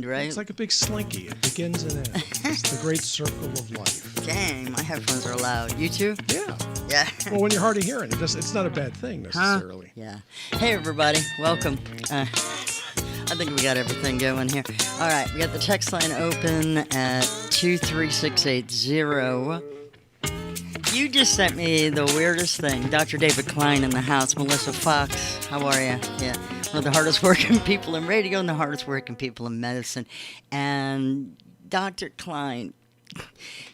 Right? It's like a big slinky. It begins and ends. It's the great circle of life. Dang, my headphones are loud. You too? Yeah. Yeah. Well, when you're hard of hearing, it's not a bad thing necessarily. Yeah. Hey, everybody. Welcome. I think we got everything going here. All right, we got the text line open at 23680. You just sent me the weirdest thing. Dr. David Klein in the house. Melissa Fox, how are you? Yeah. One of the hardest working people in radio and the hardest working people in medicine. And Dr. Klein,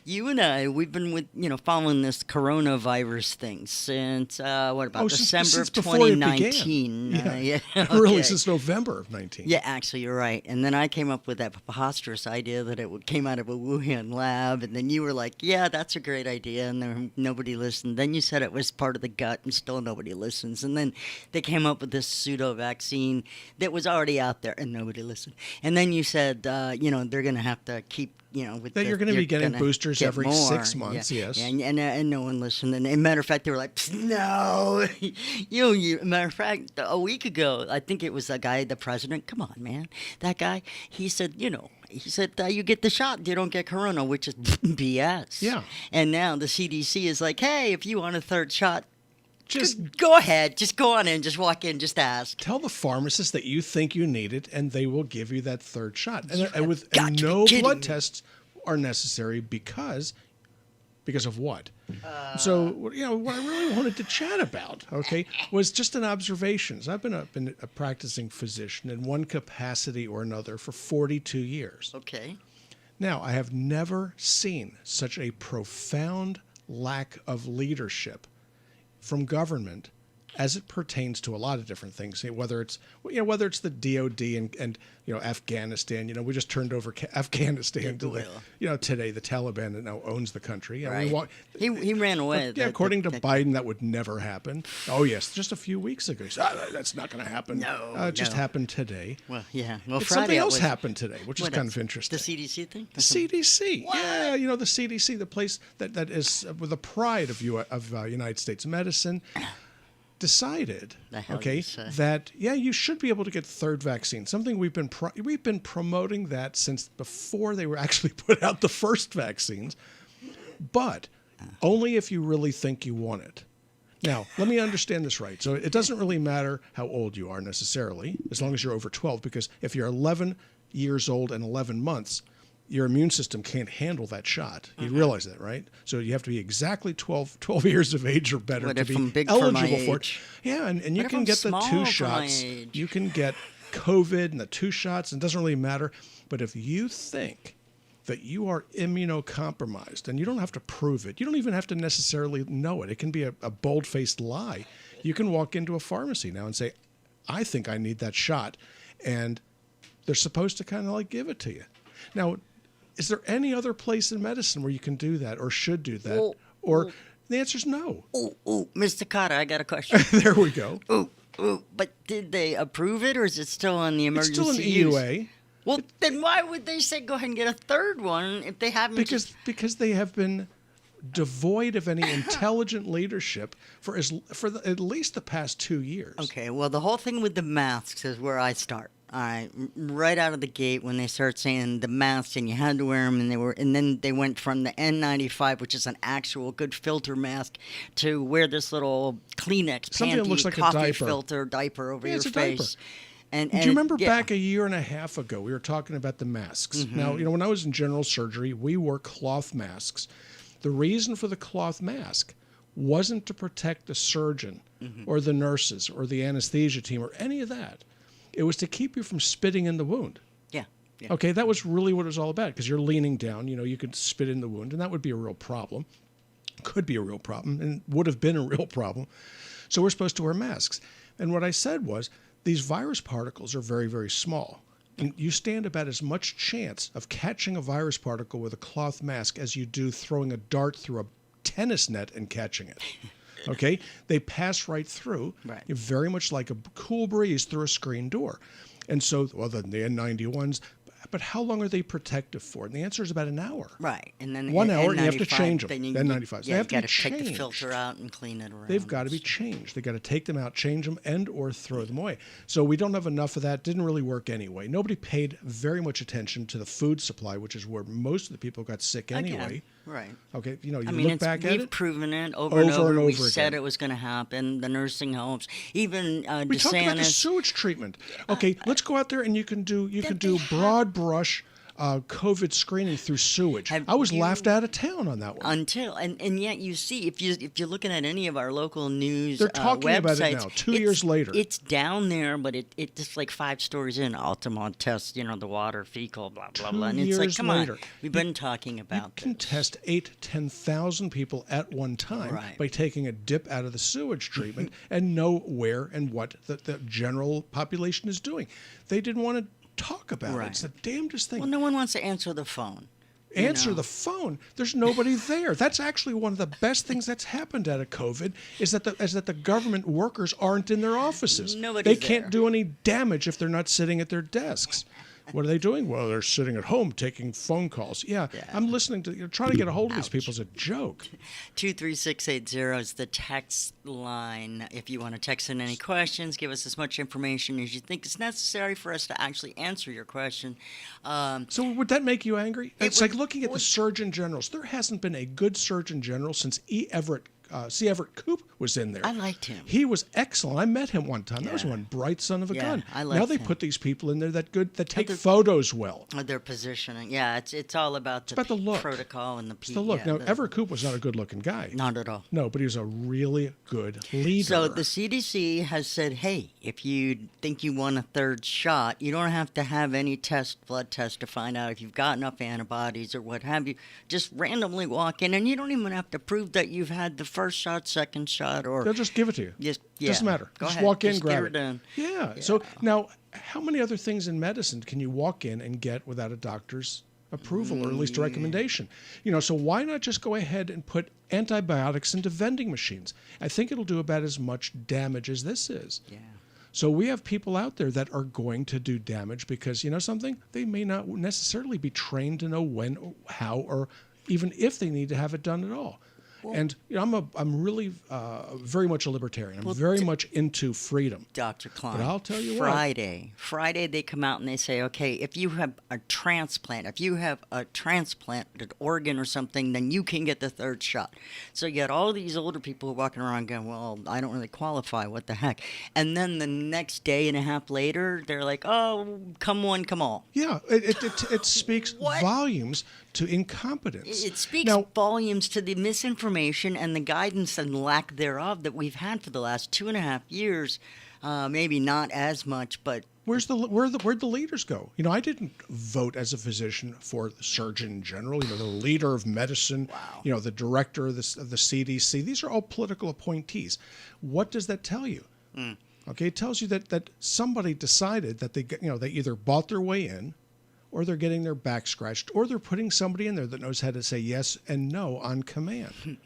you and I, we've been following this coronavirus thing since December of before it 2019. began. Yeah, Really, okay. since November of 19. Yeah, actually, you're right. And then I came up with that preposterous idea that came out of a Wuhan lab, and then you were like, yeah, that's a great idea, and then nobody listened. Then you said it was part of the gut, and still nobody listens. And then they came up with this pseudo-vaccine that was already out there, and nobody listened. And then you said, they're going to have to keep, that you're going to be getting boosters every 6 months, yeah. yes. And no one listened. And matter of fact, they were like, no. Matter of fact, a week ago, I think it was the guy, the president. Come on, man. That guy, he said, you get the shot, you don't get corona, which is BS. Yeah. And now the CDC is like, hey, if you want a third shot, Just go ahead. Just go on in. Just walk in. Just ask. tell the pharmacist that you think you need it, and they will give you that third shot. And got to be no kidding blood me. tests are necessary because of what? So, what I really wanted to chat about, okay, was just an observation. So I've been a practicing physician in one capacity or another for 42 years. Okay. Now, I have never seen such a profound lack of leadership from government as it pertains to a lot of different things, whether it's the DOD and Afghanistan. We just turned over Afghanistan to today the Taliban that now owns the country. Right. He ran away. According to Biden, that would never happen. Oh yes, just a few weeks ago. He said, that's not going to happen. No, it just happened today. Well, yeah. Well, But Friday something else was happened today, which is kind of interesting. The CDC thing. The CDC, yeah, the CDC, the place that is with the pride of United States medicine, decided, that you should be able to get the third vaccine. Something we've been promoting that since before they were actually put out the first vaccines, but only if you really think you want it. Now, let me understand this right. So it doesn't really matter how old you are necessarily, as long as you're over 12, because if you're 11 years old and 11 months, your immune system can't handle that shot. You realize that, right? So you have to be exactly 12 years of age or better to be eligible for it. Yeah, and you can get the 2 shots. You can get COVID and the 2 shots, and it doesn't really matter. But if you think that you are immunocompromised, and you don't have to prove it, you don't even have to necessarily know it. It can be a bold-faced lie. You can walk into a pharmacy now and say, I think I need that shot. And they're supposed to kind of give it to you. Now, is there any other place in medicine where you can do that or should do that? The answer is no. Ooh, Mr. Carter, I got a question. There we go. But did they approve it, or is it still on the emergency It's still an use? EUA. Well, then why would they say go ahead and get a third one if they haven't? Because they have been devoid of any intelligent leadership for at least the past 2 years. Okay, well, the whole thing with the masks is where I start. All right, right out of the gate when they start saying the masks and you had to wear them, and then they went from the N95, which is an actual good filter mask, to wear this little Kleenex Something that looks like a coffee diaper. filter diaper over your it's a face. Diaper. Do you remember back a year and a half ago, we were talking about the masks? Mm-hmm. Now, when I was in general surgery, we wore cloth masks. The reason for the cloth mask wasn't to protect the surgeon or the nurses or the anesthesia team or any of that. It was to keep you from spitting in the wound. Yeah. Okay, that was really what it was all about, because you're leaning down, you could spit in the wound, and that would be a real problem. Could be a real problem, and would have been a real problem. So we're supposed to wear masks. And what I said was, these virus particles are very, very small. And you stand about as much chance of catching a virus particle with a cloth mask as you do throwing a dart through a tennis net and catching it. Okay? They pass right through, right. Very much like a cool breeze through a screen door. And so, the N91s But how long are they protective for? And the answer is about an hour. Right. And then 1 hour, N95, and you have to change them. then Then 95. Yeah, they have to be take changed. the filter out and clean it around. They've got to be changed. They've got to take them out, change them, and or throw them away. So we don't have enough of that. Didn't really work anyway. Nobody paid very much attention to the food supply, which is where most of the people got sick anyway. Again, right. Okay, you I mean, look back at we've it. proven it over and over. We said again. it was going to happen. The nursing homes, even We talked about the DeSantis. sewage treatment. Okay, let's go out there and you can do broad brush COVID screening through sewage. I was laughed out of town on that one. And yet you see, if you're looking at any of our local news They're talking websites, about it now, 2 years later. It's down there, but it just like 5 stories in. Altamont tests, the water, fecal, blah, blah, blah. And it's like, come on, we've been talking about this. You can test 10,000 people at one time by taking a dip out of the sewage treatment and know where and what the general population is doing. They didn't want to talk about it. It's the damnedest thing. Well, no one wants to answer the phone. Answer the phone. There's nobody there. That's actually one of the best things that's happened out of COVID is that the government workers aren't in their offices. Nobody's They can't do any damage if they're not sitting at their desks. What are they doing? Well, they're sitting at home taking phone calls. Yeah. I'm listening to, trying to get a hold of these people is a joke. 23680 is the text line. If you want to text in any questions, give us as much information as you think is necessary for us to actually answer your question. So would that make you angry? It's like looking at the Surgeon Generals. There hasn't been a good Surgeon General since C. Everett Koop was in there. I liked him. He was excellent. I met him one time. That was one bright son of a gun. Now they put these people in there that take photos well. Their positioning. Yeah, it's all about the look. protocol and the people. It's the look. Now, Everett Koop was not a good-looking guy. Not at all. No, but he was a really good leader. So the CDC has said, hey, if you think you want a third shot, you don't have to have any blood test to find out if you've got enough antibodies or what have you. Just randomly walk in, and you don't even have to prove that you've had the first shot, second shot, or they'll just give it to you. Doesn't matter. Go just ahead. walk in, just grab it. Done. Yeah. So now, how many other things in medicine can you walk in and get without a doctor's approval or at least a recommendation? So why not just go ahead and put antibiotics into vending machines? I think it'll do about as much damage as this is. Yeah. So we have people out there that are going to do damage because, something? They may not necessarily be trained to know when, or how, or even if they need to have it done at all. Well, and I'm really very much a libertarian. I'm very much into freedom. Dr. Klein. But I'll tell you Friday they come out and they say, okay, if you have a transplanted organ or something, then you can get the third shot. So you got all these older people walking around going, well, I don't really qualify. What the heck? And then the next day and a half later, they're like, oh, come one, come all. Yeah, it speaks volumes to incompetence. It speaks volumes to the misinformation and the guidance and lack thereof that we've had for the last 2.5 years. Maybe not as much, but where'd the leaders go? I didn't vote as a physician for the Surgeon General. The leader of medicine. Wow. The director of the CDC. These are all political appointees. What does that tell you? Okay, it tells you that somebody decided that they either bought their way in, or they're getting their back scratched, or they're putting somebody in there that knows how to say yes and no on command.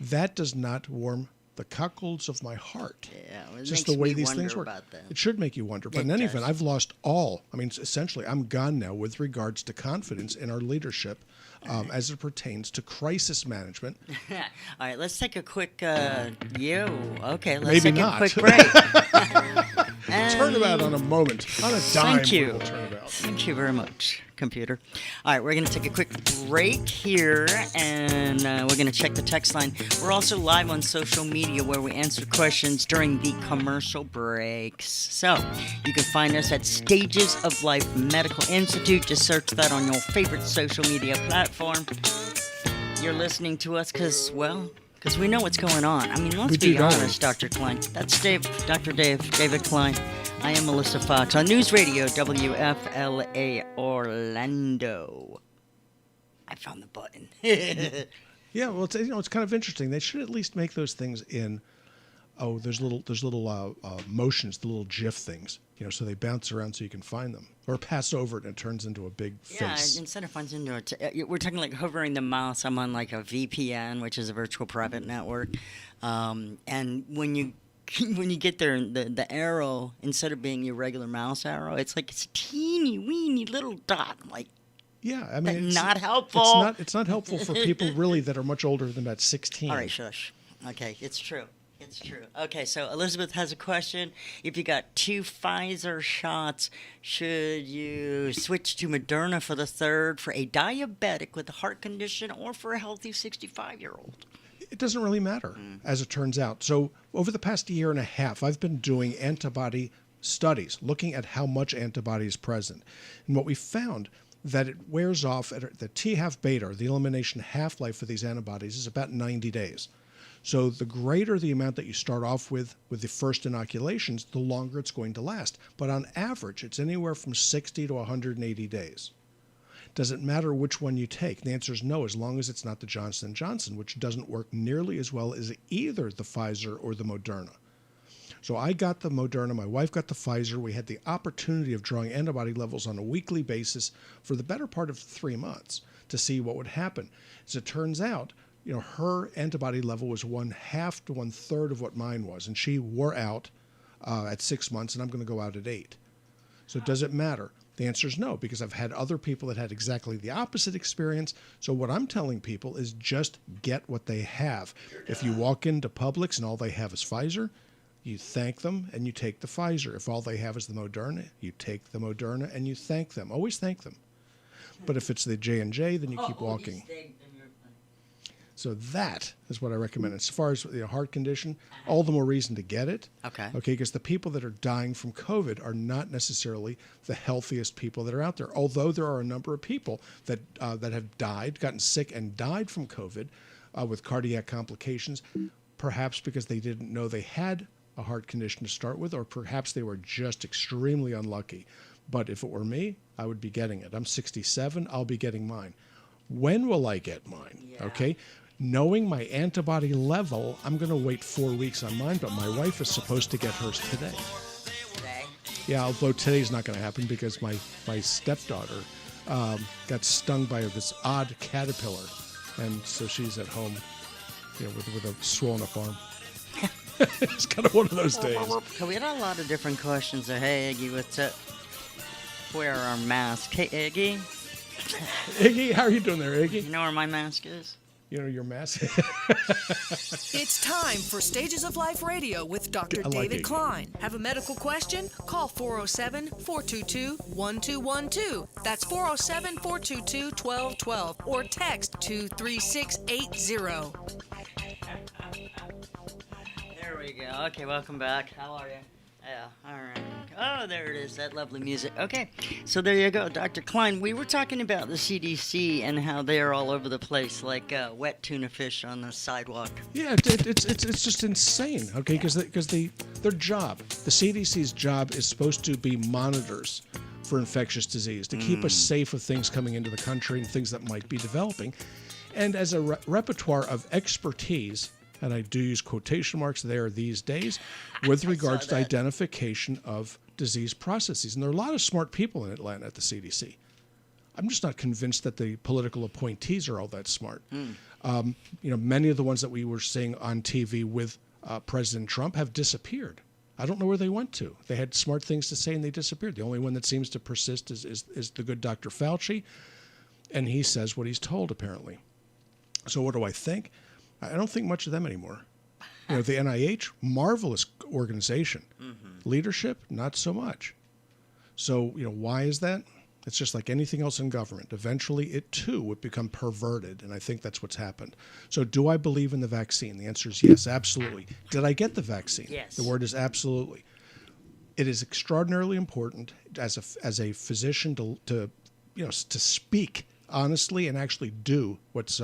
That does not warm the cockles of my heart. Yeah, it's just the way these things work. It should make you wonder. But in any event, I've lost essentially, I'm gone now with regards to confidence in our leadership as it pertains to crisis management. All right, let's take a quick, let's Maybe take not. a quick break. Turnabout on a moment, on a dime. Thank you. Turnabout. Thank you very much, computer. All right, we're going to take a quick break here, and we're going to check the text line. We're also live on social media where we answer questions during the commercial breaks. So you can find us at Stages of Life Medical Institute. Just search that on your favorite social media platform. You're listening to us because we know what's going on. I mean, let's be honest, Dr. Klein. That's Dr. David Klein. I am Melissa Fox on News Radio WFLA Orlando. I found the button. Yeah, well, it's kind of interesting. They should at least make those things in. Oh, there's little motions, the little GIF things, so they bounce around so you can find them, or pass over it and it turns into a big face. Yeah, instead of finds into it, we're talking like hovering the mouse. I'm on like a VPN, which is a virtual private network, and when you when you get there, the arrow, instead of being your regular mouse arrow, it's like it's a teeny weeny little dot. I'm like, yeah, I mean, it's not helpful. It's not helpful for people really that are much older than about 16. All right, shush. Okay, it's true. It's true. Okay, so Elizabeth has a question. If you got 2 Pfizer shots, should you switch to Moderna for the third for a diabetic with a heart condition or for a healthy 65-year-old? It doesn't really matter, as it turns out. So over the past year and a half, I've been doing antibody studies, looking at how much antibody is present. And what we found that it wears off at the T-half beta, or the elimination half-life of these antibodies, is about 90 days. So the greater the amount that you start off with the first inoculations, the longer it's going to last. But on average, it's anywhere from 60 to 180 days. Does it matter which one you take? The answer is no, as long as it's not the Johnson & Johnson, which doesn't work nearly as well as either the Pfizer or the Moderna. So I got the Moderna, my wife got the Pfizer. We had the opportunity of drawing antibody levels on a weekly basis for the better part of 3 months to see what would happen. As it turns out, her antibody level was 1/2 to 1/3 of what mine was, and she wore out at 6 months, and I'm going to go out at 8. So does it matter? The answer is no, because I've had other people that had exactly the opposite experience. So what I'm telling people is just get what they have. If you walk into Publix and all they have is Pfizer, you thank them and you take the Pfizer. If all they have is the Moderna, you take the Moderna and you thank them. Always thank them. But if it's the J&J, then you keep walking. So that is what I recommend. As far as the heart condition, all the more reason to get it. Okay. Okay, because the people that are dying from COVID are not necessarily the healthiest people that are out there. Although there are a number of people that have died, gotten sick, and died from COVID with cardiac complications, perhaps because they didn't know they had a heart condition to start with, or perhaps they were just extremely unlucky. But if it were me, I would be getting it. I'm 67. I'll be getting mine. When will I get mine? Yeah. Okay. Knowing my antibody level, I'm going to wait 4 weeks on mine, but my wife is supposed to get hers today. Today? Yeah, although today's not going to happen because my stepdaughter got stung by this odd caterpillar, and so she's at home, with a swollen up arm. It's kind of one of those days. So we had a lot of different questions there. Hey, Iggy, what's up? Wear our mask. Hey, Iggy. Iggy, how are you doing there, Iggy? You know where my mask is? Your mask. It's time for Stages of Life Radio with Dr. David Klein. Have a medical question? Call 407-422-1212. That's 407-422-1212 or text 23680. There we go. Okay, welcome back. How are you? Yeah, all right. Oh, there it is, that lovely music. Okay, so there you go, Dr. Klein. We were talking about the CDC and how they are all over the place, like wet tuna fish on the sidewalk. Yeah, it's just insane. Okay, because their job, the CDC's job, is supposed to be monitors for infectious disease, to keep us safe of things coming into the country and things that might be developing, and as a repertoire of expertise. And I do use quotation marks there these days, with regards to identification of disease processes. And there are a lot of smart people in Atlanta at the CDC. I'm just not convinced that the political appointees are all that smart. Many of the ones that we were seeing on TV with President Trump have disappeared. I don't know where they went to. They had smart things to say and they disappeared. The only one that seems to persist is the good Dr. Fauci, and he says what he's told, apparently. So what do I think? I don't think much of them anymore. The NIH, marvelous organization. Leadership, not so much. So, why is that? It's just like anything else in government. Eventually, it too would become perverted, and I think that's what's happened. So, do I believe in the vaccine? The answer is yes, absolutely. Did I get the vaccine? Yes. The word is absolutely. It is extraordinarily important as a physician to speak honestly and actually do what's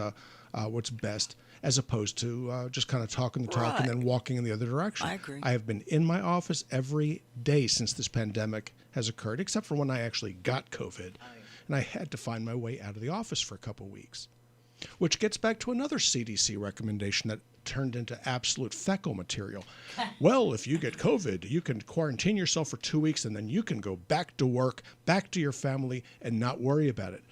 best, as opposed to just kind of talking the talk and then walking in the other direction. I agree. I have been in my office every day since this pandemic has occurred, except for when I actually got COVID. And I had to find my way out of the office for a couple of weeks, which gets back to another CDC recommendation that turned into absolute fecal material. Well, if you get COVID, you can quarantine yourself for 2 weeks and then you can go back to work, back to your family, and not worry about it.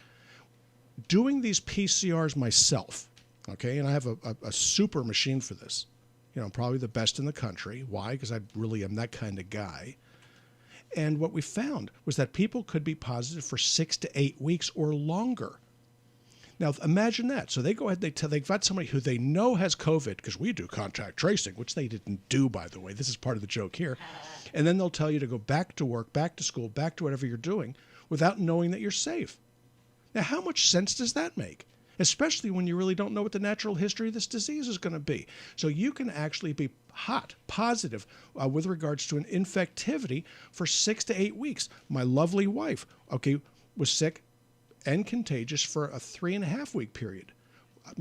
Doing these PCRs myself, okay, and I have a super machine for this. probably the best in the country. Why? Because I really am that kind of guy. And what we found was that people could be positive for 6 to 8 weeks or longer. Now, imagine that. So they go ahead, they've got somebody who they know has COVID, because we do contact tracing, which they didn't do, by the way. This is part of the joke here. And then they'll tell you to go back to work, back to school, back to whatever you're doing without knowing that you're safe. Now, how much sense does that make? Especially when you really don't know what the natural history of this disease is going to be. So you can actually be positive with regards to an infectivity for 6 to 8 weeks. My lovely wife, was sick and contagious for a 3.5-week period.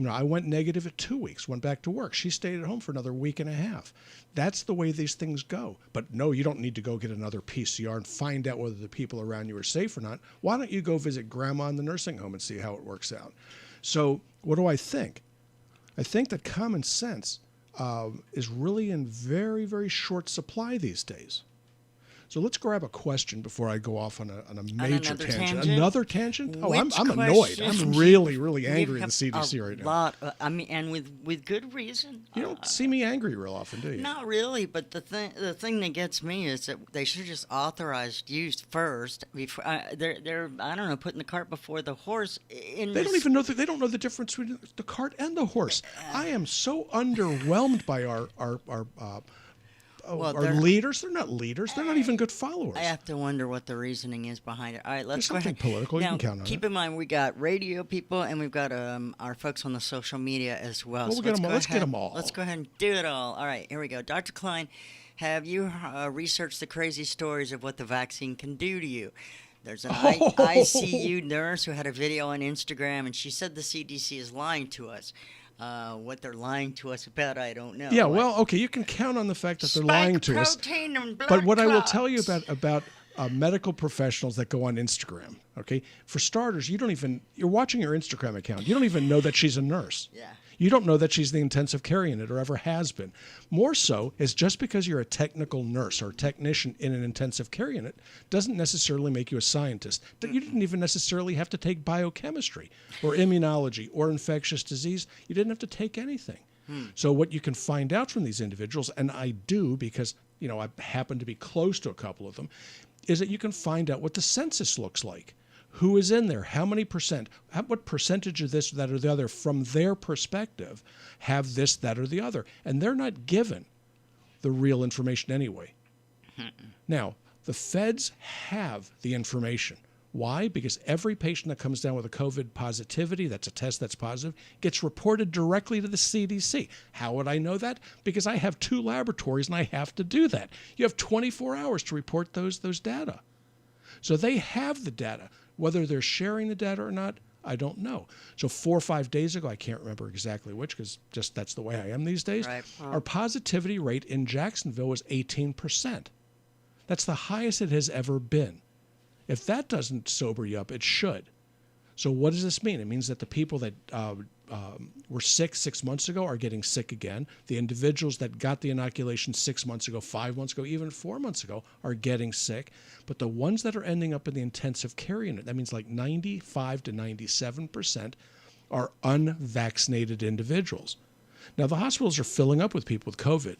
I went negative at 2 weeks, went back to work. She stayed at home for another week and a half. That's the way these things go. But no, you don't need to go get another PCR and find out whether the people around you are safe or not. Why don't you go visit grandma in the nursing home and see how it works out? So what do I think? I think that common sense is really in very, very short supply these days. So let's grab a question before I go off on a major tangent. Another tangent? Oh, I'm annoyed. I'm really, really angry at the CDC right now. And with good reason. You don't see me angry real often, do you? Not really, but the thing that gets me is that they should have just authorized use first. Before they're I don't know, putting the cart before the horse. They don't know the difference between the cart and the horse. I am so underwhelmed by our leaders. They're not leaders. They're not even good followers. I have to wonder what the reasoning is behind it. All right, let's go ahead. There's something political. Now, you can count on keep it. in mind, we got radio people and we've got our folks on the social media as well. Well, let's get them all. Let's go ahead and do it all. All right, here we go. Dr. Klein, have you researched the crazy stories of what the vaccine can do to you? There's an ICU nurse who had a video on Instagram, and she said the CDC is lying to us. What they're lying to us about, I don't know. Yeah, well, okay, you can count on the fact that they're lying to us. But what I will tell you about medical professionals that go on Instagram, okay? For starters, you're watching your Instagram account. You don't even know that she's a nurse. Yeah. You don't know that she's the intensive care unit or ever has been. More so is just because you're a technical nurse or technician in an intensive care unit doesn't necessarily make you a scientist. You didn't even necessarily have to take biochemistry or immunology or infectious disease. You didn't have to take anything. So what you can find out from these individuals, and I do because I happen to be close to a couple of them, is that you can find out what the census looks like. Who is in there? How many percent? What percentage of this, that, or the other, from their perspective, have this, that, or the other? And they're not given the real information anyway. Now, the feds have the information. Why? Because every patient that comes down with a COVID positivity, that's a test that's positive, gets reported directly to the CDC. How would I know that? Because I have 2 laboratories and I have to do that. You have 24 hours to report those data. So they have the data. Whether they're sharing the data or not, I don't know. So 4 or 5 days ago, I can't remember exactly which because just that's the way I am these days, right. Our positivity rate in Jacksonville was 18%. That's the highest it has ever been. If that doesn't sober you up, it should. So what does this mean? It means that the people that were sick 6 months ago are getting sick again. The individuals that got the inoculation 6 months ago, 5 months ago, even 4 months ago are getting sick. But the ones that are ending up in the intensive care unit, that means like 95 to 97% are unvaccinated individuals. Now, the hospitals are filling up with people with COVID.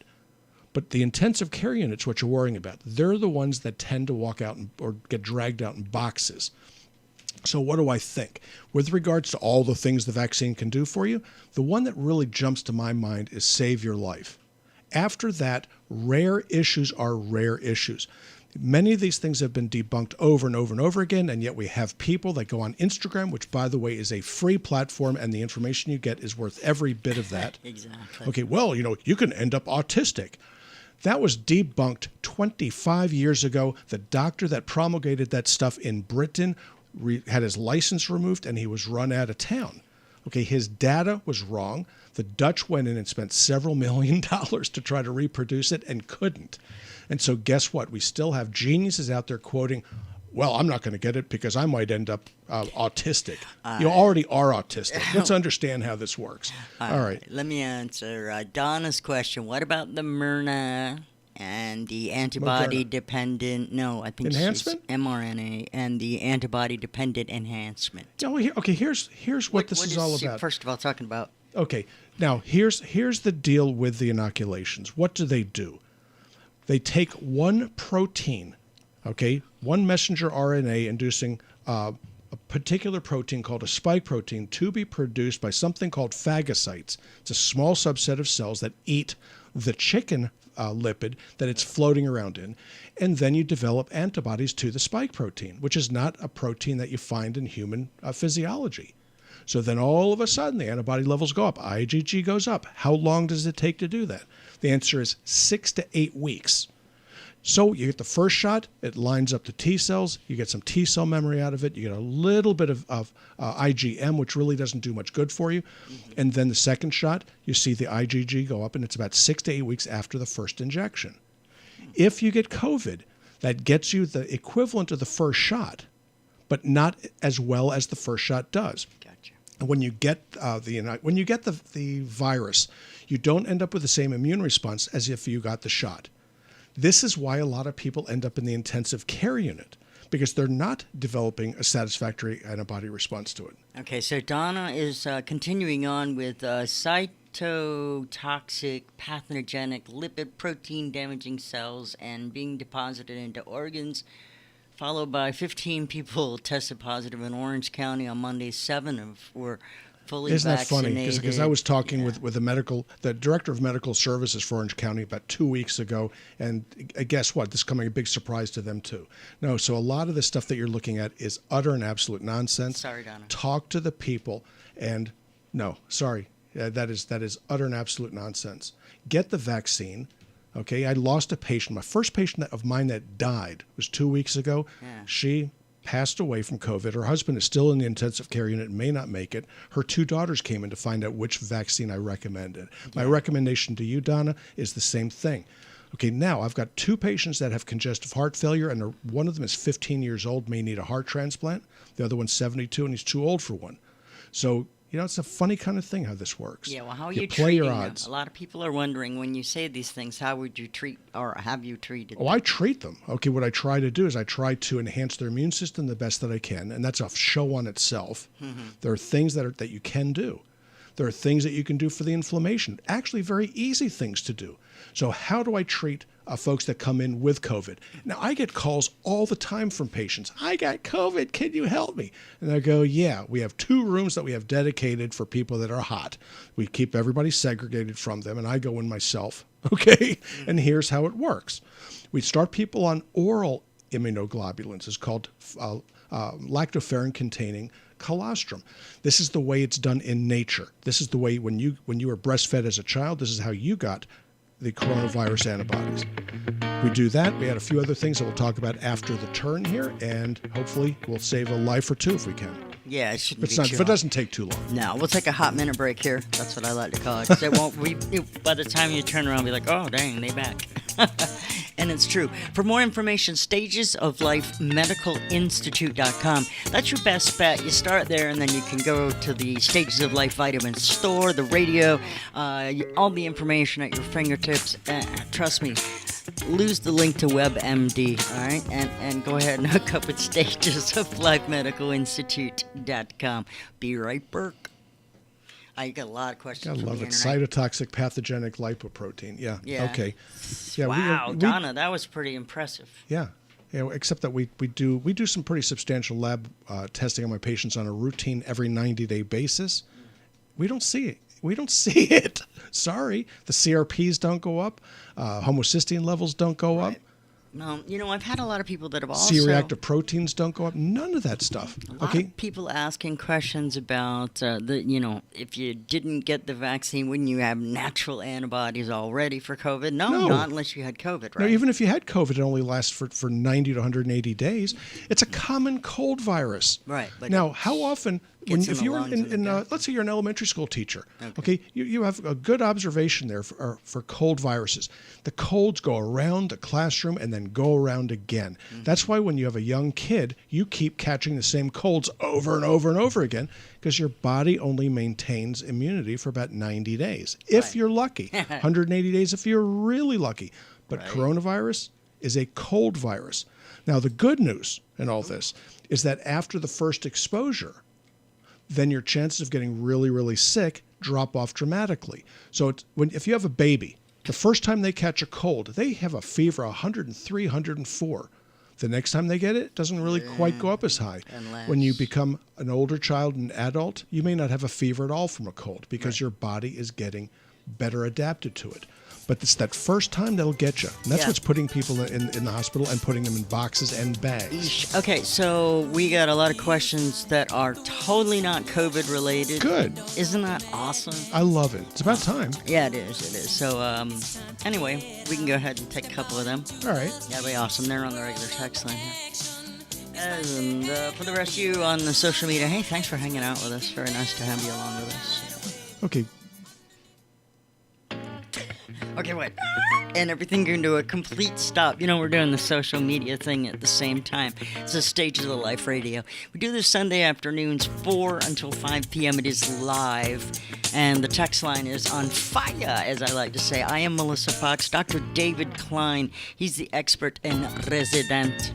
But the intensive care units, what you're worrying about, they're the ones that tend to walk out or get dragged out in boxes. So what do I think? With regards to all the things the vaccine can do for you, the one that really jumps to my mind is save your life. After that, rare issues are rare issues. Many of these things have been debunked over and over and over again, and yet we have people that go on Instagram, which, by the way, is a free platform, and the information you get is worth every bit of that. Exactly. Okay, well, you can end up autistic. That was debunked 25 years ago. The doctor that promulgated that stuff in Britain had his license removed, and he was run out of town. Okay, his data was wrong. The Dutch went in and spent several $1 million to try to reproduce it and couldn't. And so guess what? We still have geniuses out there quoting, well, I'm not going to get it because I might end up autistic. You already are autistic. Let's understand how this works. All right. Let me answer Donna's question. What about the Myrna and the antibody-dependent, I think enhancement? She's mRNA and the antibody-dependent enhancement? Okay, here's what this is all about. First of all, talking about Okay. Now, here's the deal with the inoculations. What do? They take one protein, okay, one messenger RNA inducing a particular protein called a spike protein to be produced by something called phagocytes. It's a small subset of cells that eat the chicken lipid that it's floating around in. And then you develop antibodies to the spike protein, which is not a protein that you find in human physiology. So then all of a sudden the antibody levels go up, IgG goes up. How long does it take to do that? The answer is 6 to 8 weeks. So you get the first shot, it lines up the T cells, you get some T cell memory out of it, you get a little bit of IgM, which really doesn't do much good for you. And then the second shot, you see the IgG go up, and it's about 6 to 8 weeks after the first injection. If you get COVID, that gets you the equivalent of the first shot, but not as well as the first shot does. Gotcha. And when you get the virus, you don't end up with the same immune response as if you got the shot. This is why a lot of people end up in the intensive care unit, because they're not developing a satisfactory antibody response to it. Okay, so Donna is continuing on with cytotoxic, pathogenic, lipid protein damaging cells and being deposited into organs, followed by 15 people tested positive in Orange County on Monday. 7 were fully Isn't that vaccinated. funny? Because I was talking with the director of medical services for Orange County about 2 weeks ago, and guess what? This is coming a big surprise to them too. No, so a lot of the stuff that you're looking at is utter and absolute nonsense. Sorry, Donna. Talk to the people, and no, sorry, that is utter and absolute nonsense. Get the vaccine. Okay, I lost a patient. My first patient of mine that died was 2 weeks ago. Yeah. She passed away from COVID. Her husband is still in the intensive care unit and may not make it. Her 2 daughters came in to find out which vaccine I recommended. My recommendation to you, Donna, is the same thing. Okay, now I've got 2 patients that have congestive heart failure, and one of them is 15 years old, may need a heart transplant. The other one's 72, and he's too old for one. So, it's a funny kind of thing how this works. Yeah, well, how are you play treating your them? odds. A lot of people are wondering, when you say these things, how would you treat, or have you treated them? I treat them. Okay, what I try to do is I try to enhance their immune system the best that I can, and that's a show on itself. Mm-hmm. There are things that you can do. There are things that you can do for the inflammation. Actually, very easy things to do. So how do I treat folks that come in with COVID? Now, I get calls all the time from patients. I got COVID. Can you help me? And I go, yeah, we have 2 rooms that we have dedicated for people that are hot. We keep everybody segregated from them, and I go in myself. Okay? And here's how it works. We start people on oral immunoglobulins. It's called lactoferrin-containing colostrum. This is the way it's done in nature. This is the way when you were breastfed as a child, this is how you got the coronavirus antibodies. We do that. We had a few other things that we'll talk about after the turn here, and hopefully we'll save a life or 2 if we can. Yeah, it shouldn't be If too it long. doesn't take too long. No, we'll take a hot minute break here. That's what I like to call it. 'Cause it won't. By the time you turn around, be like, oh dang, they back. And it's true. For more information, stagesoflifemedicalinstitute.com. That's your best bet. You start there, and then you can go to the Stages of Life vitamin store, the radio, all the information at your fingertips. Trust me. Lose the link to WebMD, all right? And go ahead and hook up with stagesoflifemedicalinstitute.com. Be right back. You got a lot of questions. I from love the it. internet. Cytotoxic pathogenic lipoprotein. Yeah. Yeah. Okay. Yeah. Wow, Donna, that was pretty impressive. Yeah. Yeah. Except that we do some pretty substantial lab testing on my patients on a routine every 90-day basis. We don't see it. We don't see it. Sorry. The CRPs don't go up. Homocysteine levels don't go up. No, I've had a lot of people that have also... C-reactive proteins don't go up. None of that stuff. A lot of people asking questions about, if you didn't get the vaccine, wouldn't you have natural antibodies already for COVID? No, not unless you had COVID, right? No, even if you had COVID, it only lasts for 90 to 180 days. It's a common cold virus. Right. But now, how often... if you're let's say you're an elementary school teacher, okay, you have a good observation there for cold viruses. The colds go around the classroom and then go around again. Mm-hmm. That's why when you have a young kid, you keep catching the same colds over and over and over again, because your body only maintains immunity for about 90 days, if you're lucky. 180 days if you're really lucky. But coronavirus is a cold virus. Now, the good news in all this is that after the first exposure, then your chances of getting really, really sick drop off dramatically. So if you have a baby, the first time they catch a cold, they have a fever 103, 104. The next time they get it, it doesn't really quite go up as high. When you become an older child and adult, you may not have a fever at all from a cold because your body is getting better adapted to it. But it's that first time that'll get you. And that's what's putting people in the hospital and putting them in boxes and bags. Eesh. Okay, so we got a lot of questions that are totally not COVID related. Good. Isn't that awesome? I love it. It's about time. Yeah, it is. So, anyway, we can go ahead and take a couple of them. All right. That'd be awesome. They're on the regular text line here. And for the rest of you on the social media, hey, thanks for hanging out with us. Very nice to have you along with us. Okay. Okay, wait. And everything came to a complete stop. You know, we're doing the social media thing at the same time. It's the Stages of Life Radio. We do this Sunday afternoons, 4 until 5 p.m. It is live. And the text line is on fire, as I like to say. I am Melissa Fox. Dr. David Klein. He's the expert and resident.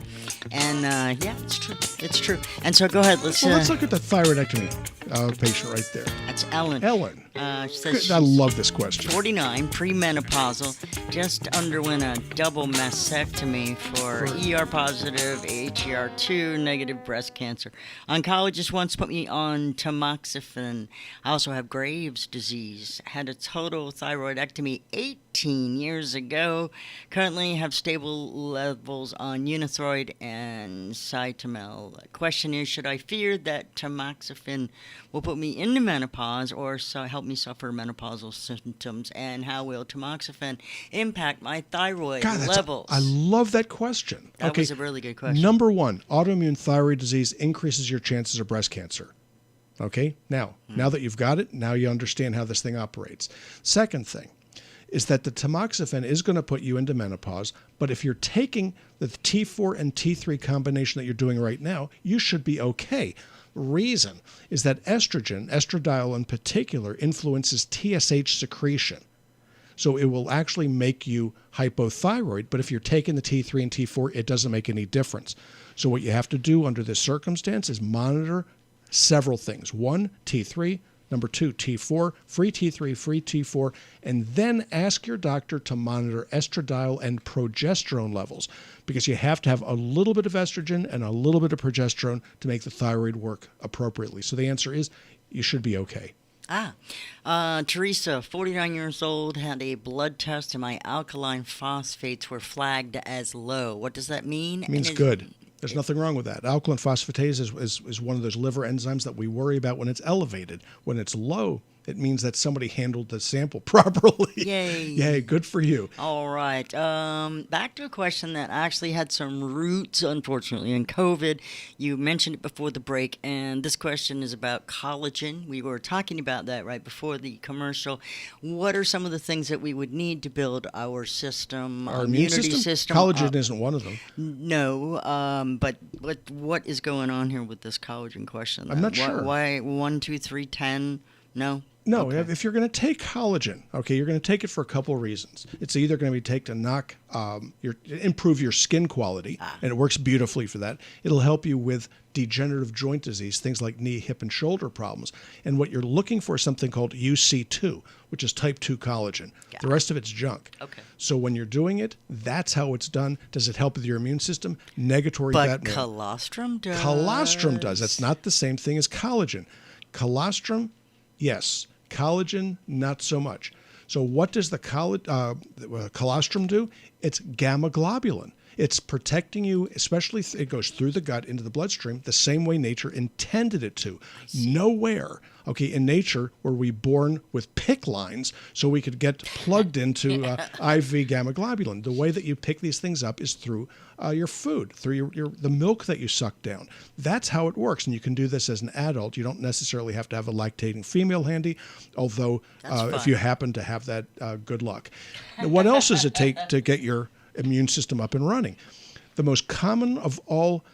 And, yeah, it's true. It's true. And so go ahead. Let's look at the thyroidectomy patient right there. That's Ellen. She says I love this question. 49, premenopausal, just underwent a double mastectomy for ER-positive, HER2 negative breast cancer. Oncologist once put me on tamoxifen. I also have Graves' disease. Had a total thyroidectomy 18 years ago. Currently have stable levels on Unithroid and Cytomel. Question is, should I fear that tamoxifen will put me into menopause or help me suffer menopausal symptoms, and how will tamoxifen impact my thyroid levels? I love that question. That was a really good question. Number one, autoimmune thyroid disease increases your chances of breast cancer. Okay? Now that you've got it, now you understand how this thing operates. Second thing is that the tamoxifen is going to put you into menopause, but if you're taking the T4 and T3 combination that you're doing right now, you should be okay. Reason is that estrogen, estradiol in particular, influences TSH secretion. So it will actually make you hypothyroid, but if you're taking the T3 and T4, it doesn't make any difference. So what you have to do under this circumstance is monitor several things. 1, T3, number 2, T4, free T3, free T4, and then ask your doctor to monitor estradiol and progesterone levels, because you have to have a little bit of estrogen and a little bit of progesterone to make the thyroid work appropriately. So the answer is you should be okay. Teresa, 49 years old, had a blood test and my alkaline phosphates were flagged as low. What does that mean? It means good. There's nothing wrong with that. Alkaline phosphatase is one of those liver enzymes that we worry about when it's elevated. When it's low, it means that somebody handled the sample properly. Yay. Yay, good for you. All right. Back to a question that actually had some roots, unfortunately, in COVID. You mentioned it before the break, and this question is about collagen. We were talking about that right before the commercial. What are some of the things that we would need to build our system, our immunity system? Collagen isn't one of them. No, but what is going on here with this collagen question? I'm not sure. Why 1, 2, 3, 10? No? No, okay. If you're going to take collagen, okay, you're going to take it for a couple of reasons. It's either going to be take to improve your skin quality, and it works beautifully for that. It'll help you with degenerative joint disease, things like knee, hip, and shoulder problems. And what you're looking for is something called UC2, which is type 2 collagen. Yeah. The rest of it's junk. Okay. So when you're doing it, that's how it's done. Does it help with your immune system? Negatory fat. But colostrum does. Colostrum does. That's not the same thing as collagen. Colostrum, yes. Collagen, not so much. So what does the colostrum do? It's gamma globulin. It's protecting you, especially it goes through the gut into the bloodstream the same way nature intended it to. Nowhere, okay, in nature were we born with PICC lines so we could get plugged into IV gamma globulin. The way that you pick these things up is through your food, through the milk that you suck down. That's how it works, and you can do this as an adult. You don't necessarily have to have a lactating female handy, although if you happen to have that, good luck. Now, what else does it take to get your immune system up and running? The most common of all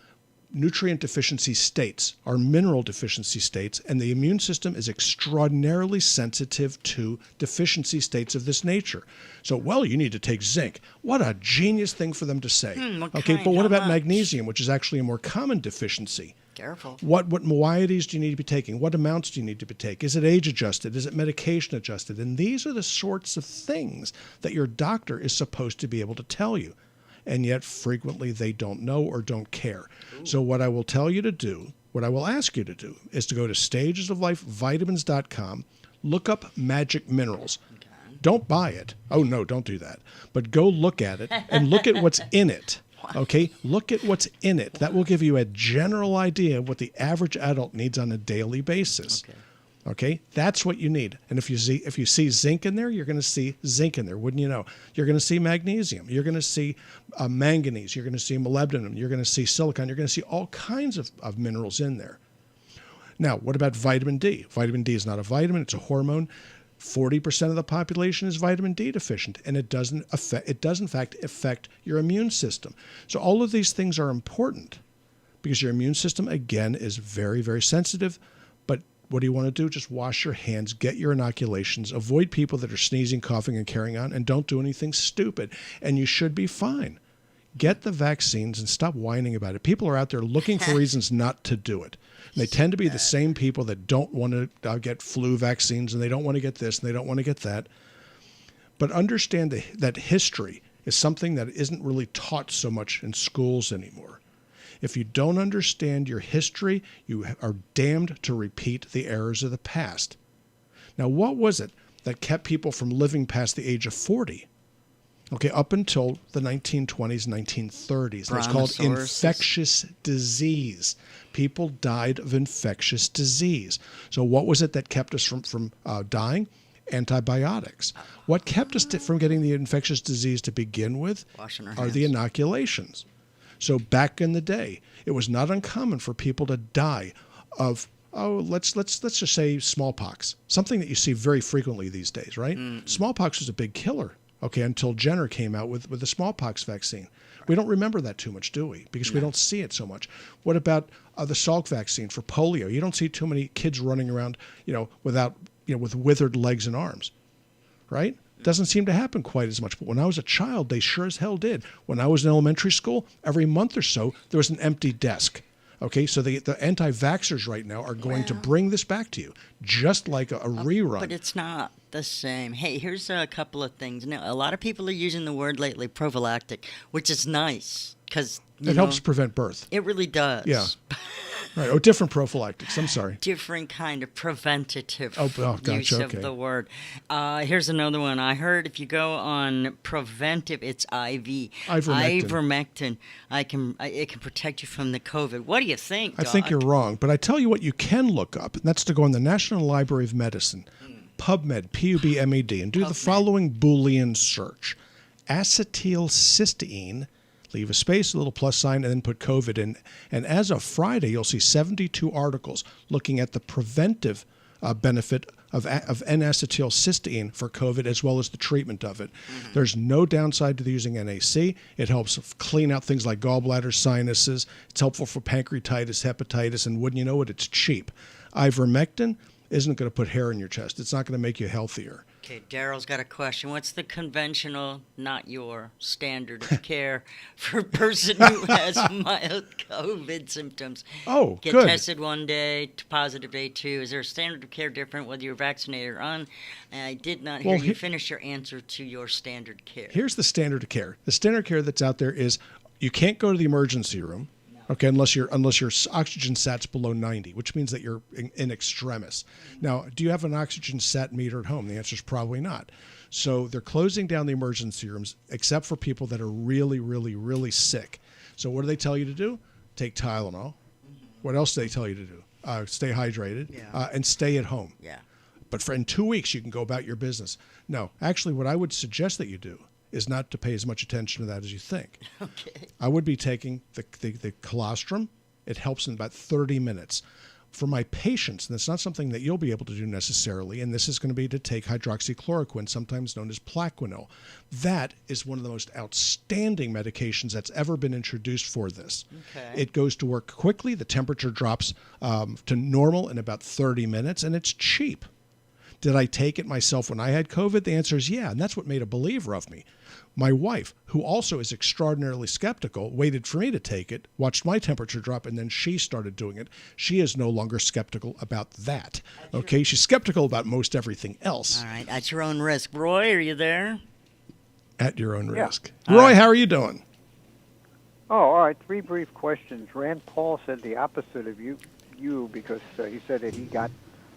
nutrient deficiency states are mineral deficiency states, and the immune system is extraordinarily sensitive to deficiency states of this nature. So, you need to take zinc. What a genius thing for them to say. Okay, but what about magnesium, which is actually a more common deficiency? Careful. What moieties do you need to be taking? What amounts do you need to be taking? Is it age adjusted? Is it medication adjusted? And these are the sorts of things that your doctor is supposed to be able to tell you. And yet frequently they don't know or don't care. Ooh. So what I will tell you to do, what I will ask you to do, is to go to stagesoftlifevitamins.com, look up magic minerals. Okay. Don't buy it. Oh, no, don't do that. But go look at it and look at what's in it. Okay, look at what's in it. That will give you a general idea of what the average adult needs on a daily basis. Okay, that's what you need. And if you see zinc in there, you're going to see zinc in there. Wouldn't you know? You're going to see magnesium. You're going to see manganese. You're going to see molybdenum. You're going to see silicon. You're going to see all kinds of minerals in there. Now, what about vitamin D? Vitamin D is not a vitamin. It's a hormone. 40% of the population is vitamin D deficient, and it does in fact affect your immune system. So all of these things are important because your immune system, again, is very, very sensitive. But what do you want to do? Just wash your hands, get your inoculations, avoid people that are sneezing, coughing, and carrying on, and don't do anything stupid. And you should be fine. Get the vaccines and stop whining about it. People are out there looking for reasons not to do it. And they tend to be the same people that don't want to get flu vaccines, and they don't want to get this, and they don't want to get that. But understand that history is something that isn't really taught so much in schools anymore. If you don't understand your history, you are damned to repeat the errors of the past. Now, what was it that kept people from living past the age of 40? Okay, up until the 1920s, 1930s. That's called infectious disease. People died of infectious disease. So what was it that kept us from dying? Antibiotics. What kept us from getting the infectious disease to begin with are the inoculations. So back in the day, it was not uncommon for people to die of, let's just say smallpox, something that you see very frequently these days, right? Smallpox was a big killer. Okay, until Jenner came out with the smallpox vaccine. We don't remember that too much, do we? Because we don't see it so much. What about the Salk vaccine for polio? You don't see too many kids running around, with withered legs and arms, right? Doesn't seem to happen quite as much. But when I was a child, they sure as hell did. When I was in elementary school, every month or so, there was an empty desk. Okay, so the anti-vaxxers right now are going to bring this back to you, just like a rerun. But it's not the same. Hey, here's a couple of things. Now, a lot of people are using the word lately, prophylactic, which is nice because it helps prevent birth. It really does. Yeah. Right. Oh, different prophylactics. I'm sorry. Different kind of preventative gotcha. use of the word. Here's another one. I heard if you go on preventive, it's IV. Ivermectin. It can protect you from the COVID. What do you think, Doc? I think you're wrong. But I tell you what you can look up, and that's to go on the National Library of Medicine, PubMed, PUBMED, and do the following Boolean search. Acetylcysteine, leave a space, a little plus sign, and then put COVID in. And as of Friday, you'll see 72 articles looking at the preventive benefit of N-acetylcysteine for COVID as well as the treatment of it. There's no downside to using NAC. It helps clean out things like gallbladder, sinuses. It's helpful for pancreatitis, hepatitis, and wouldn't you know it, it's cheap. Ivermectin isn't going to put hair in your chest. It's not going to make you healthier. Okay, Daryl's got a question. What's the conventional, not your standard of care for a person who has mild COVID symptoms? Oh, Get good. tested one day, positive day two. Is there a standard of care different whether you're vaccinated or on? I did not hear you finish your answer to your standard care. Here's the standard of care. The standard of care that's out there is you can't go to the emergency room. Okay, unless your oxygen sat's below 90, which means that you're in extremis. Now, do you have an oxygen sat meter at home? The answer is probably not. So they're closing down the emergency rooms, except for people that are really, really, really sick. So what do they tell you to do? Take Tylenol. What else do they tell you to do? Stay hydrated and stay at home. Yeah. But in 2 weeks, you can go about your business. No, actually, what I would suggest that you do is not to pay as much attention to that as you think. Okay. I would be taking the colostrum. It helps in about 30 minutes. For my patients, and it's not something that you'll be able to do necessarily, and this is going to be to take hydroxychloroquine, sometimes known as Plaquenil. That is one of the most outstanding medications that's ever been introduced for this. Okay. It goes to work quickly. The temperature drops to normal in about 30 minutes, and it's cheap. Did I take it myself when I had COVID? The answer is yeah, and that's what made a believer of me. My wife, who also is extraordinarily skeptical, waited for me to take it, watched my temperature drop, and then she started doing it. She is no longer skeptical about that. Okay, she's skeptical about most everything else. All right, at your own risk. Roy, are you there? At your own risk. Roy, how are you doing? Oh, all right. 3 brief questions. Rand Paul said the opposite of you because he said that he got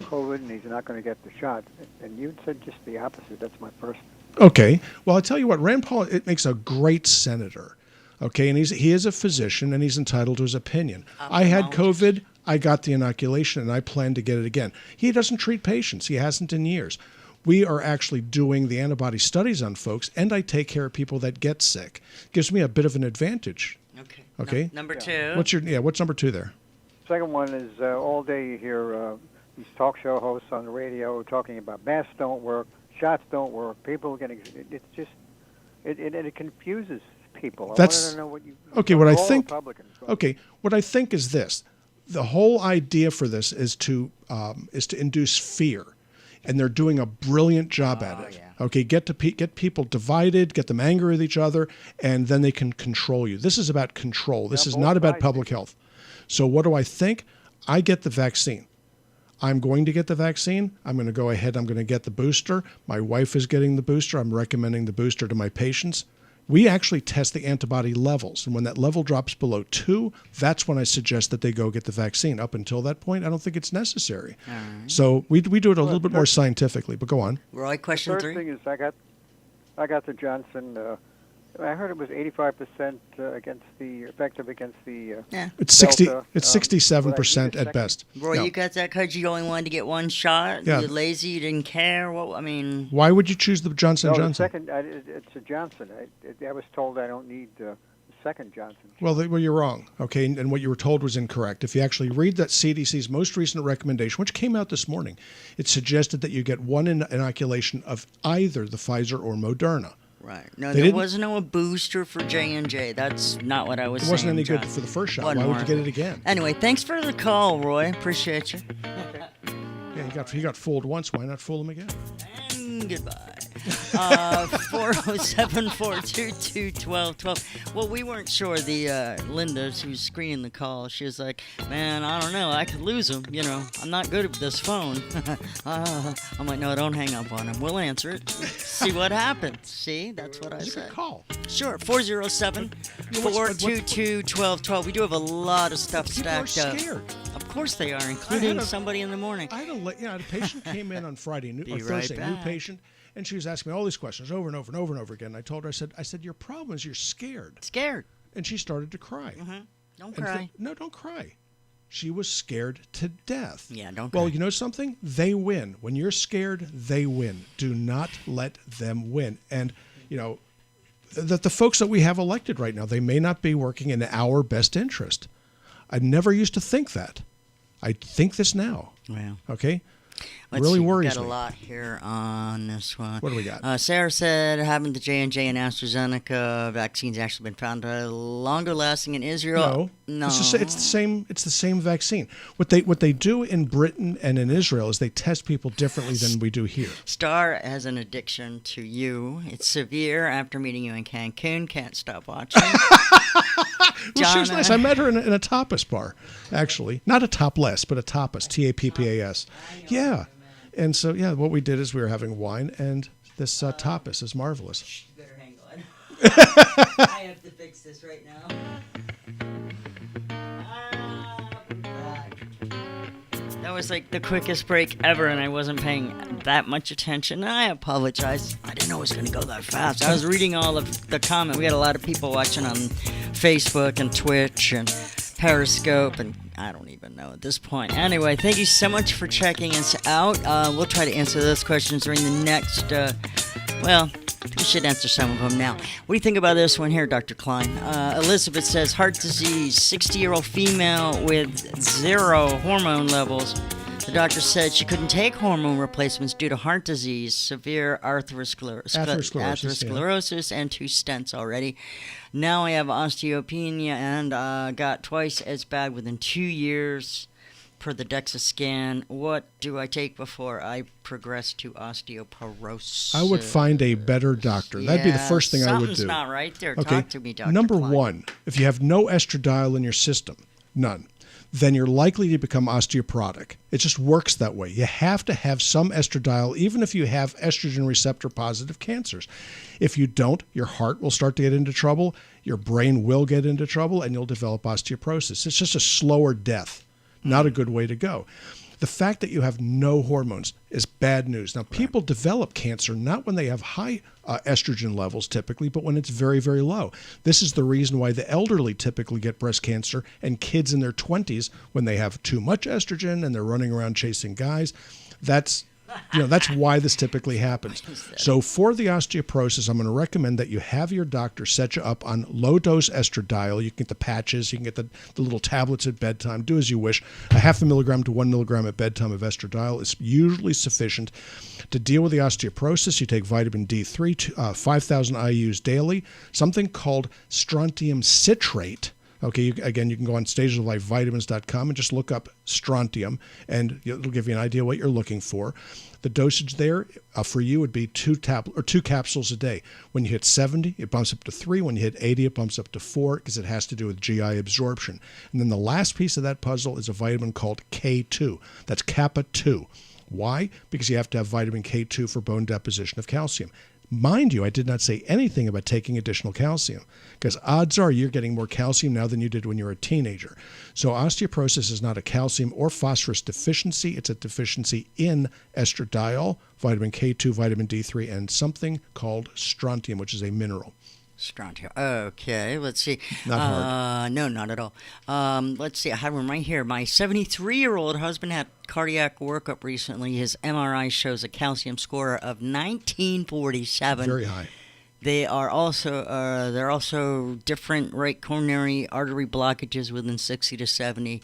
COVID and he's not going to get the shot. And you said just the opposite. That's my first. Okay. Well, I'll tell you what, Rand Paul, it makes a great senator. Okay, and he is a physician, and he's entitled to his opinion. I had COVID, I got the inoculation, and I plan to get it again. He doesn't treat patients. He hasn't in years. We are actually doing the antibody studies on folks, and I take care of people that get sick. Gives me a bit of an advantage. Okay. Number 2. What's number 2 there? Second one is all day you hear these talk show hosts on the radio talking about masks don't work, shots don't work, people are getting. It's just it confuses people. I wanted to know what you. Okay, what I think. Okay, what I think is this: the whole idea for this is to induce fear, and they're doing a brilliant job at it. Yeah. Okay, get people divided, get them angry with each other, and then they can control you. This is about control. This is not about public health. So what do I think? I get the vaccine. I'm going to get the vaccine. I'm going to go ahead. I'm going to get the booster. My wife is getting the booster. I'm recommending the booster to my patients. We actually test the antibody levels. And when that level drops below 2, that's when I suggest that they go get the vaccine. Up until that point, I don't think it's necessary. So we do it a little bit more scientifically, but go on. Roy, question 3. First thing is I got the Johnson. I heard it was 85% effective against the It's Delta. It's 67% at best. Roy, No. you got that because you only wanted to get one shot? Yeah. You're lazy, you didn't care? Why would you choose the Johnson & Johnson? The second, it's a Johnson. I was told I don't need the second Johnson. Well, you're wrong, okay? And what you were told was incorrect. If you actually read that CDC's most recent recommendation, which came out this morning, it suggested that you get one inoculation of either the Pfizer or Moderna. Right. No, there wasn't no booster for J&J. That's not what I was saying. It wasn't any John. good for the first shot. Why would you get it again? Anyway, thanks for the call, Roy. Appreciate you. Yeah, he got fooled once. Why not fool him again? And goodbye. 407-422-1212. Well, we weren't sure. The Linda, who was screening the call, she was like, man, I don't know. I could lose him. I'm not good at this phone. I'm like, no, don't hang up on him. We'll answer it. See what happens. See? That's what I said. Good call. Sure. 407-422-1212. We do have a lot of stuff stacked up. People are scared. Of course they are, including somebody in the morning. I had a patient came in on Friday or Right Thursday, back. new patient, and she was asking me all these questions over and over and over and over again. And I told her, I said, your problem is you're scared. Scared. And she started to cry. Don't cry. No, don't cry. She was scared to death. Yeah, don't cry. Well, you know something? They win. When you're scared, they win. Do not let them win. And, that the folks that we have elected right now, they may not be working in our best interest. I never used to think that. I think this now. Wow. Okay? Let's really see, worries got me. a lot here on this one. What do we got? Sarah said having the J&J and AstraZeneca vaccines actually been found longer lasting in Israel. No. It's the same vaccine. What they do in Britain and in Israel is they test people differently than we do here. Star has an addiction to you. It's severe after meeting you in Cancun. Can't stop watching. Well, she was nice. I met her in a tapas bar, actually. Not a topless, but a tapas, T-A-P-P-A-S. Yeah. And so, what we did is we were having wine, and this tapas is marvelous. You better hang on. I have to fix this right now. That was like the quickest break ever, and I wasn't paying that much attention. I apologize. I didn't know it was going to go that fast. I was reading all of the comments. We got a lot of people watching on Facebook and Twitch and Periscope, and I don't even know at this point. Anyway, thank you so much for checking us out. We'll try to answer those questions during the next, we should answer some of them now. What do you think about this one here, Dr. Klein? Elizabeth says, heart disease, 60-year-old female with 0 hormone levels. The doctor said she couldn't take hormone replacements due to heart disease, severe atherosclerosis, and 2 stents already. Now I have osteopenia and got twice as bad within 2 years. per the DEXA scan, what do I take before I progress to osteoporosis? I would find a better doctor. That'd be the first thing I would do. Something's not right there. Okay. Talk to me, Dr. Number Klein. one, if you have no estradiol in your system, none, then you're likely to become osteoporotic. It just works that way. You have to have some estradiol, even if you have estrogen receptor positive cancers. If you don't, your heart will start to get into trouble, your brain will get into trouble, and you'll develop osteoporosis. It's just a slower death. Not a good way to go. The fact that you have no hormones is bad news. Now, people develop cancer not when they have high estrogen levels typically, but when it's very, very low. This is the reason why the elderly typically get breast cancer and kids in their 20s when they have too much estrogen and they're running around chasing guys. That's why this typically happens. So for the osteoporosis, I'm going to recommend that you have your doctor set you up on low-dose estradiol. You can get the patches. You can get the little tablets at bedtime. Do as you wish. 0.5 milligram to 1 milligram at bedtime of estradiol is usually sufficient. To deal with the osteoporosis, you take vitamin D3, 5,000 IUs daily, something called strontium citrate. Okay, you can go on stagesoflifevitamins.com and just look up strontium, and it'll give you an idea what you're looking for. The dosage there for you would be 2 capsules a day. When you hit 70, it bumps up to 3. When you hit 80, it bumps up to 4 because it has to do with GI absorption. And then the last piece of that puzzle is a vitamin called K2. That's kappa 2. Why? Because you have to have vitamin K2 for bone deposition of calcium. Mind you, I did not say anything about taking additional calcium because odds are you're getting more calcium now than you did when you were a teenager. So osteoporosis is not a calcium or phosphorus deficiency. It's a deficiency in estradiol, vitamin K2, vitamin D3, and something called strontium, which is a mineral. Strontium. Okay, let's see. Not hard. No, not at all. Let's see. I have one right here. My 73-year-old husband had cardiac workup recently. His MRI shows a calcium score of 1947. Very high. There are also different right coronary artery blockages within 60 to 70%.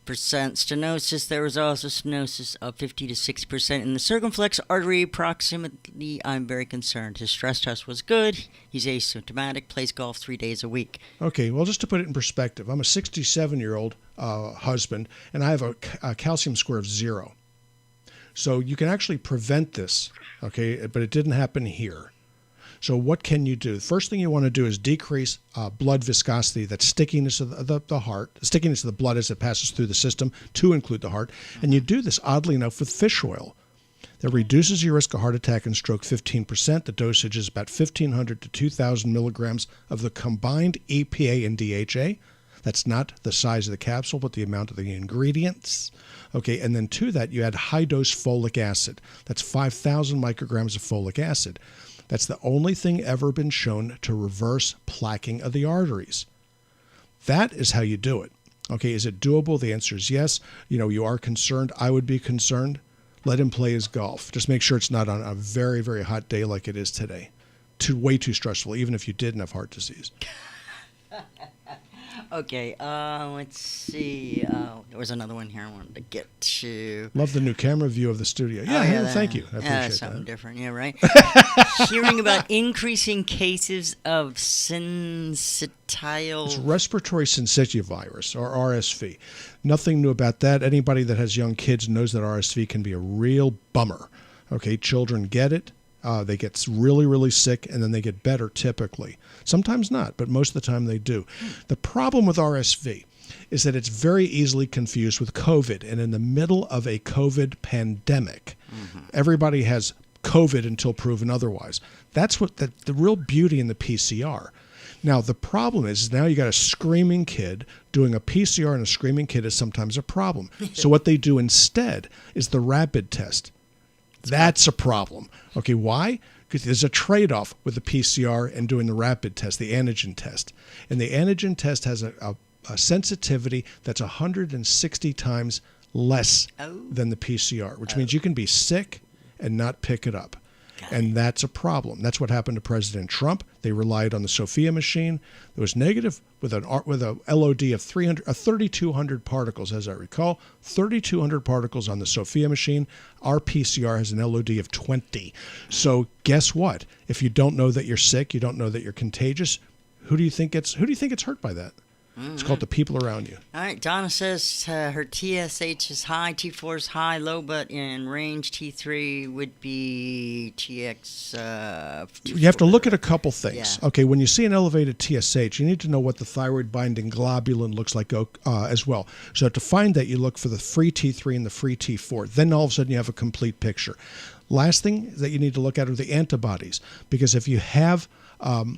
Stenosis, there was also stenosis of 50 to 60%. In the circumflex artery proximity, I'm very concerned. His stress test was good. He's asymptomatic, plays golf 3 days a week. Okay, well, just to put it in perspective, I'm a 67-year-old husband, and I have a calcium score of 0. So you can actually prevent this, okay, but it didn't happen here. So what can you do? The first thing you want to do is decrease blood viscosity, that stickiness of the heart, stickiness of the blood as it passes through the system to include the heart. And you do this, oddly enough, with fish oil. That reduces your risk of heart attack and stroke 15%. The dosage is about 1,500 to 2,000 milligrams of the combined EPA and DHA. That's not the size of the capsule, but the amount of the ingredients. Okay, and then to that, you add high-dose folic acid. That's 5,000 micrograms of folic acid. That's the only thing ever been shown to reverse plaquing of the arteries. That is how you do it. Okay, is it doable? The answer is yes. You are concerned. I would be concerned. Let him play his golf. Just make sure it's not on a very, very hot day like it is today. Way too stressful, even if you didn't have heart disease. Okay, let's see. There was another one here I wanted to get to. Love the new camera view of the studio. Yeah, thank you. I appreciate something that. different. Yeah, right. Hearing about increasing cases of syncytial. It's respiratory syncytial virus, or RSV. Nothing new about that. Anybody that has young kids knows that RSV can be a real bummer. Okay, children get it. They get really, really sick, and then they get better typically. Sometimes not, but most of the time they do. The problem with RSV is that it's very easily confused with COVID. And in the middle of a COVID pandemic, everybody has COVID until proven otherwise. That's what the real beauty in the PCR. Now, the problem is now you got a screaming kid. Doing a PCR in a screaming kid is sometimes a problem. So what they do instead is the rapid test. That's a problem. Okay, why? Because there's a trade-off with the PCR and doing the rapid test, the antigen test. And the antigen test has a sensitivity that's 160 times less than the PCR, which means you can be sick and not pick it up. And that's a problem. That's what happened to President Trump. They relied on the Sophia machine. It was negative with a LOD of 3,200 particles, as I recall. 3,200 particles on the Sophia machine. Our PCR has an LOD of 20. So guess what? If you don't know that you're sick, you don't know that you're contagious, who do you think gets hurt by that? It's called the people around you. All right. Donna says her TSH is high, T4 is high, low, but in range. T3 would be TX. You have to look at a couple things. Yeah. Okay, when you see an elevated TSH, you need to know what the thyroid binding globulin looks like as well. So to find that, you look for the free T3 and the free T4. Then all of a sudden you have a complete picture. Last thing that you need to look at are the antibodies, because if you have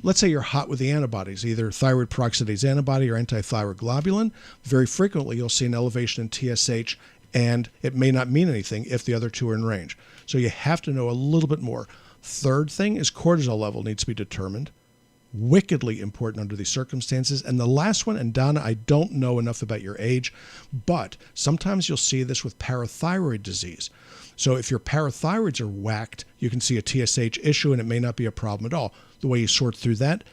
let's say you're hot with the antibodies, either thyroid peroxidase antibody or antithyroid globulin, very frequently you'll see an elevation in TSH, and it may not mean anything if the other two are in range. So you have to know a little bit more. Third thing is cortisol level needs to be determined. Wickedly important under these circumstances. And the last one, and Donna, I don't know enough about your age, but sometimes you'll see this with parathyroid disease. So if your parathyroids are whacked, you can see a TSH issue and it may not be a problem at all. The way you sort through that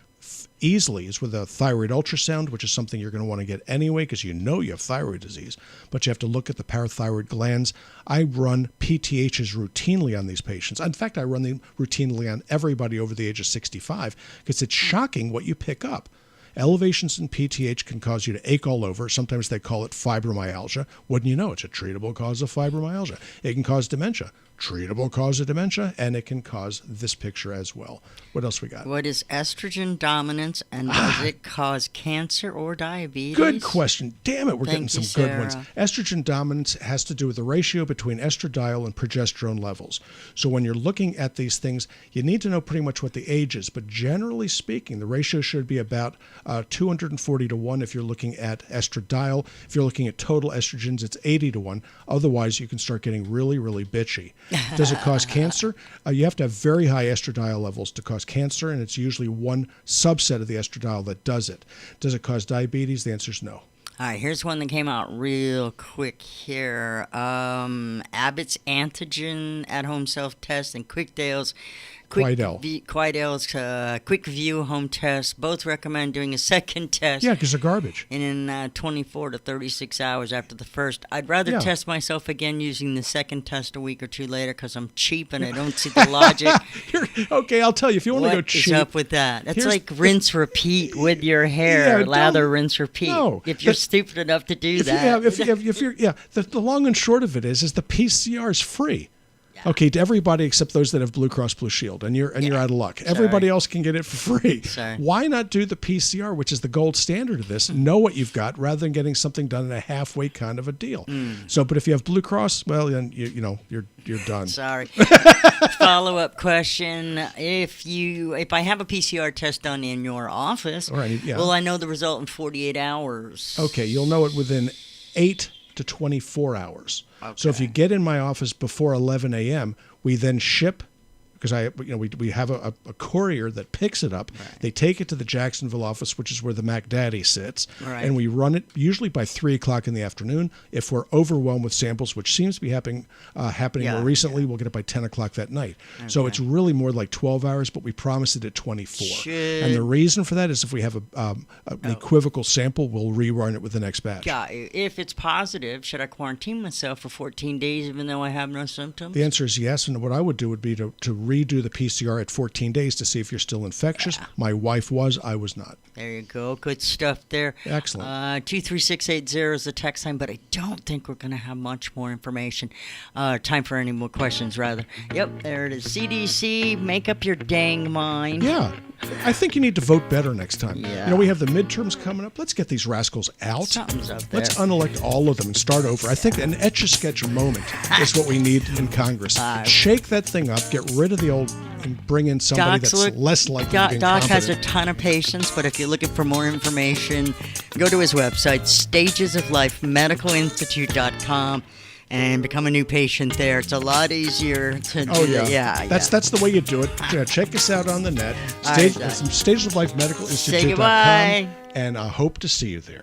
easily is with a thyroid ultrasound, which is something you're going to want to get anyway because you know you have thyroid disease, but you have to look at the parathyroid glands. I run PTHs routinely on these patients. In fact, I run them routinely on everybody over the age of 65 because it's shocking what you pick up. Elevations in PTH can cause you to ache all over. Sometimes they call it fibromyalgia. Wouldn't you know, it's a treatable cause of fibromyalgia. It can cause dementia. Treatable cause of dementia, and it can cause this picture as well. What else we got? What is estrogen dominance, and does it cause cancer or diabetes? Good question. Damn it, we're getting some good ones. Sarah. Estrogen dominance has to do with the ratio between estradiol and progesterone levels. So when you're looking at these things, you need to know pretty much what the age is. But generally speaking, the ratio should be about 240 to 1 if you're looking at estradiol. If you're looking at total estrogens, it's 80 to 1. Otherwise, you can start getting really, really bitchy. Does it cause cancer? You have to have very high estradiol levels to cause cancer, and it's usually one subset of the estradiol that does it. Does it cause diabetes? The answer is no. All right, here's one that came out real quick here. Abbott's antigen at-home self-test and Quiddel's Quick View home test. Both recommend doing a second test. Yeah, because they're garbage. And in 24 to 36 hours after the first. I'd rather test myself again using the second test a week or two later because I'm cheap and I don't see the logic. Okay, I'll tell you, if you want to go cheap. What is up with that? That's like rinse, repeat with your hair. Yeah, lather, rinse, repeat. No, if you're stupid enough to do that. The long and short of it is the PCR is free. Yeah. Okay, to everybody except those that have Blue Cross Blue Shield, and you're out of luck. Everybody else can get it for free. Why not do the PCR, which is the gold standard of this? Know what you've got rather than getting something done in a halfway kind of a deal. So, but if you have Blue Cross, well, then you're done. Sorry. Follow-up question: If I have a PCR test done in your office, will I know the result in 48 hours? Okay, you'll know it within 8 to 24 hours. Okay. So if you get in my office before 11 a.m., we then ship, because we have a courier that picks it up. Right. They take it to the Jacksonville office, which is where the Mac Daddy sits, and we run it usually by 3 o'clock in the afternoon. If we're overwhelmed with samples, which seems to be happening more recently, we'll get it by 10 o'clock that night. Okay. So it's really more like 12 hours, but we promise it at 24. And the reason for that is if we have an equivocal sample, we'll rerun it with the next batch. If it's positive, should I quarantine myself for 14 days even though I have no symptoms? The answer is yes, and what I would do would be to redo the PCR at 14 days to see if you're still infectious. My wife was, I was not. There you go. Good stuff there. Excellent. 23680 is the text line, but I don't think we're going to have much more information. Time for any more questions, rather. Yep, there it is. CDC, make up your dang mind. Yeah. I think you need to vote better next time. Yeah. We have the midterms coming up. Let's get these rascals out. Something's up there. Let's unelect all of them and start over. I think an Etch-a-Sketch moment is what we need in Congress. Shake that thing up, get rid of the old, and bring in somebody that's less likely to be Doc has a ton of patience, but if you're looking for more information, go to his website, stagesoflifemedicalinstitute.com. and become a new patient there. It's a lot easier to do that. That's the way you do it. Check us out on the net. Stagesoflifemedicalinstitute.com. Say goodbye. And I hope to see you there.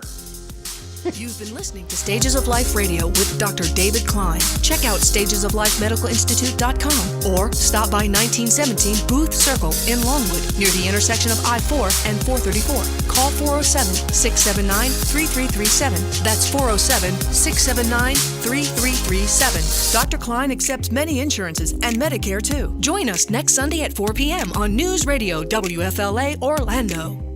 You've been listening to Stages of Life Radio with Dr. David Klein. Check out stagesoflifemedicalinstitute.com or stop by 1917 Booth Circle in Longwood near the intersection of I-4 and 434. Call 407-679-3337. That's 407-679-3337. Dr. Klein accepts many insurances and Medicare too. Join us next Sunday at 4 p.m. on News Radio WFLA Orlando.